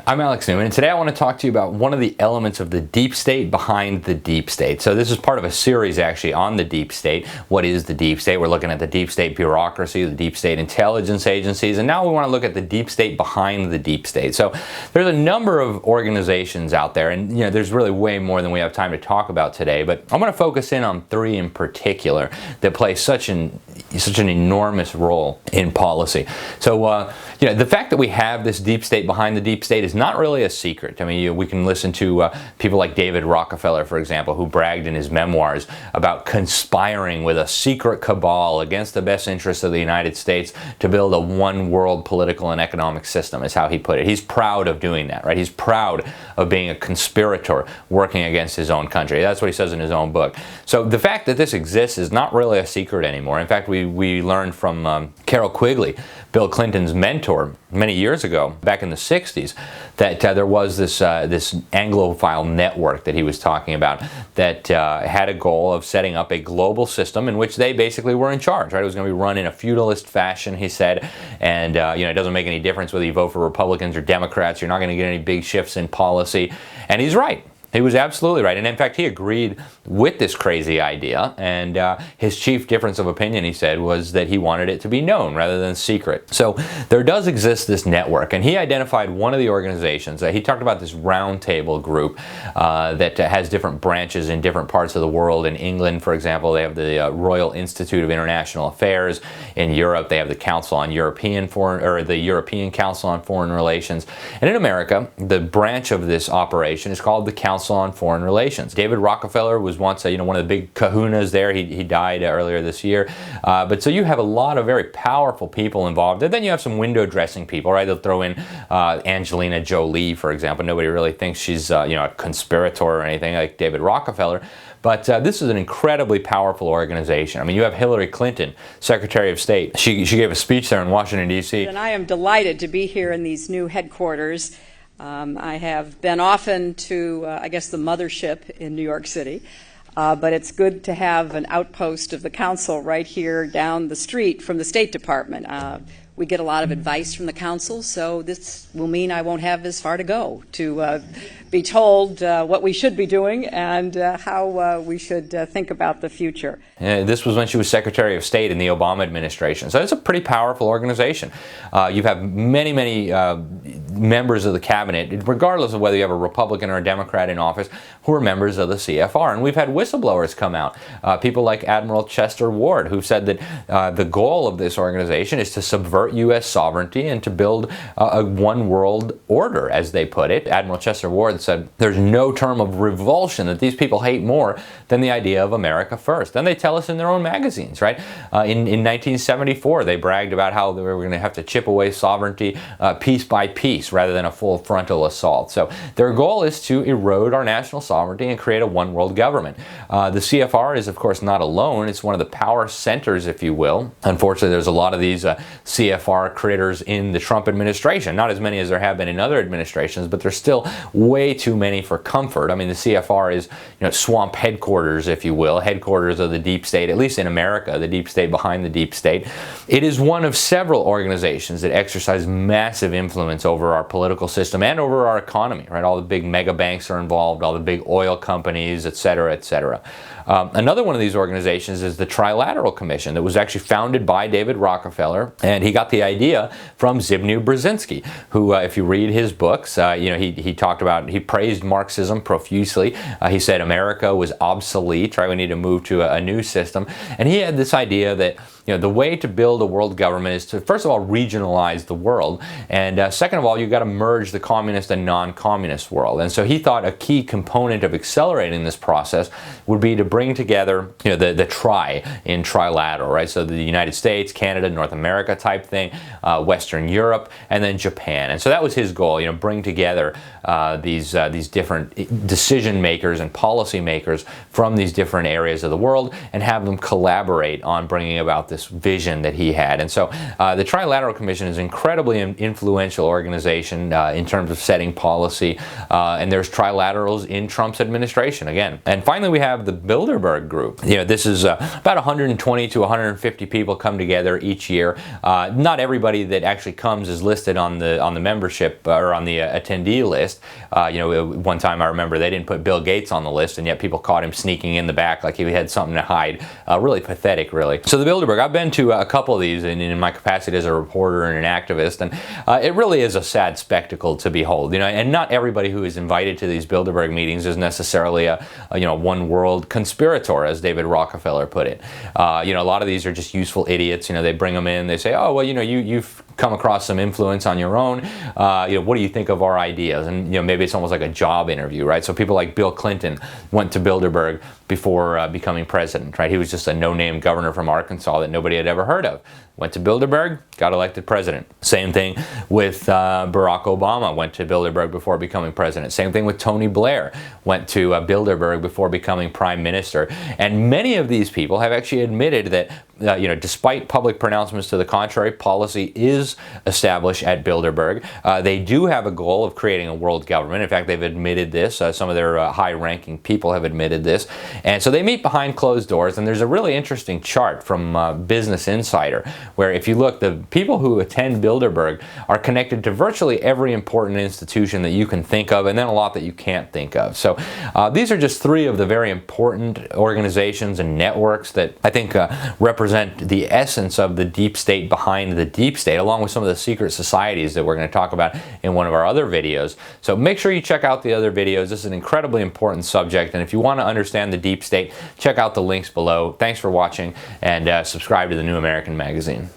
I'm Alex Newman, and today I want to talk to you about one of the elements of the deep state behind the deep state. So this is part of a series actually on the deep state. What is the deep state? We're looking at the deep state bureaucracy, the deep state intelligence agencies, and now we want to look at the deep state behind the deep state. So there's a number of organizations out there, and there's really way more than we have time to talk about today, but I'm going to focus in on three in particular that play such an enormous role in policy. So the fact that we have this deep state behind the deep state is not really a secret. I mean, we can listen to people like David Rockefeller, for example, who bragged in his memoirs about conspiring with a secret cabal against the best interests of the United States to build a one world political and economic system, is how he put it. He's proud of doing that, right? He's proud of being a conspirator working against his own country. That's what he says in his own book. So the fact that this exists is not really a secret anymore. In fact, we learned from Carroll Quigley, Bill Clinton's mentor, many years ago, back in the 60s, that there was this Anglophile network that he was talking about that had a goal of setting up a global system in which they basically were in charge, right? It was going to be run in a feudalist fashion, he said, and it doesn't make any difference whether you vote for Republicans or Democrats. You're not going to get any big shifts in policy. And he's right. He was absolutely right. And in fact, he agreed with this crazy idea. And his chief difference of opinion, he said, was that he wanted it to be known rather than secret. So there does exist this network. And he identified one of the organizations. He talked about this roundtable group that has different branches in different parts of the world. In England, for example, they have the Royal Institute of International Affairs. In Europe, they have the Council on European the European Council on Foreign Relations. And in America, the branch of this operation is called the Council on Foreign Relations. David Rockefeller was once one of the big kahunas there. He died earlier this year. But so you have a lot of very powerful people involved. And then you have some window dressing people, right? They'll throw in Angelina Jolie, for example. Nobody really thinks she's a conspirator or anything like David Rockefeller. But this is an incredibly powerful organization. I mean, you have Hillary Clinton, Secretary of State. She gave a speech there in Washington, D.C. And I am delighted to be here in these new headquarters. I have been often to, I guess, the mothership in New York City, but it's good to have an outpost of the council right here down the street from the State Department. We get a lot of advice from the council, so this will mean I won't have as far to go to be told what we should be doing and how we should think about the future. This was when she was Secretary of State in the Obama administration. So it's a pretty powerful organization. You have many members of the cabinet, regardless of whether you have a Republican or a Democrat in office, who are members of the CFR. And we've had whistleblowers come out, people like Admiral Chester Ward, who said that the goal of this organization is to subvert U.S. sovereignty and to build a one world order, as they put it. Admiral Chester Ward said there's no term of revulsion that these people hate more than the idea of America first. And they tell us in their own magazines, right? In 1974, they bragged about how they were going to have to chip away sovereignty piece by piece rather than a full frontal assault. So their goal is to erode our national sovereignty and create a one world government. The CFR is, of course, not alone. It's one of the power centers, if you will. Unfortunately, there's a lot of these CFR critters in the Trump administration. Not as many as there have been in other administrations, but there's still way too many for comfort. I mean, the CFR is, swamp headquarters, if you will, headquarters of the deep state, at least in America, the deep state behind the deep state. It is one of several organizations that exercise massive influence over our political system and over our economy, right? All the big mega banks are involved, all the big oil companies, et cetera, et cetera. Another one of these organizations is the Trilateral Commission that was actually founded by David Rockefeller, and he got the idea from Zbigniew Brzezinski, who, if you read his books, he talked about, he praised Marxism profusely. He said America was obsolete, right? We need to move to a new system. And he had this idea that the way to build a world government is to, first of all, regionalize the world, and second of all, you've got to merge the communist and non-communist world. And so he thought a key component of accelerating this process would be to bring together, the tri in trilateral, right? So the United States, Canada, North America type thing, Western Europe, and then Japan. And so that was his goal, bring together these different decision makers and policy makers from these different areas of the world and have them collaborate on bringing about this vision that he had. And so the Trilateral Commission is an incredibly influential organization in terms of setting policy, and there's trilaterals in Trump's administration again. And finally, we have the Bilderberg group. You know, this is about 120 to 150 people come together each year. Not everybody that actually comes is listed on the membership or on the attendee list. You know, one time I remember they didn't put Bill Gates on the list, and yet people caught him sneaking in the back like he had something to hide. Really pathetic, really. So the Bilderberg, I've been to a couple of these in my capacity as a reporter and an activist, and it really is a sad spectacle to behold. You know, and not everybody who is invited to these Bilderberg meetings is necessarily a you know, one world conspirator, as David Rockefeller put it. You know, a lot of these are just useful idiots. You know, they bring them in, they say, oh, well, you know, you've come across some influence on your own. You know, what do you think of our ideas? And, you know, maybe it's almost like a job interview, right? So people like Bill Clinton went to Bilderberg before becoming president, right? He was just a no-name governor from Arkansas that nobody had ever heard of. Went to Bilderberg, got elected president. Same thing with Barack Obama, went to Bilderberg before becoming president. Same thing with Tony Blair, went to Bilderberg before becoming prime minister. And many of these people have actually admitted that, you know, despite public pronouncements to the contrary, policy is established at Bilderberg. They do have a goal of creating a world government. In fact, they've admitted this. Some of their high-ranking people have admitted this. And so they meet behind closed doors, and there's a really interesting chart from Business Insider, where if you look, the people who attend Bilderberg are connected to virtually every important institution that you can think of, and then a lot that you can't think of. So these are just three of the very important organizations and networks that I think represent the essence of the deep state behind the deep state, along with some of the secret societies that we're going to talk about in one of our other videos. So make sure you check out the other videos. This is an incredibly important subject, and if you want to understand the deep state, check out the links below. Thanks for watching, and subscribe to the New American Magazine.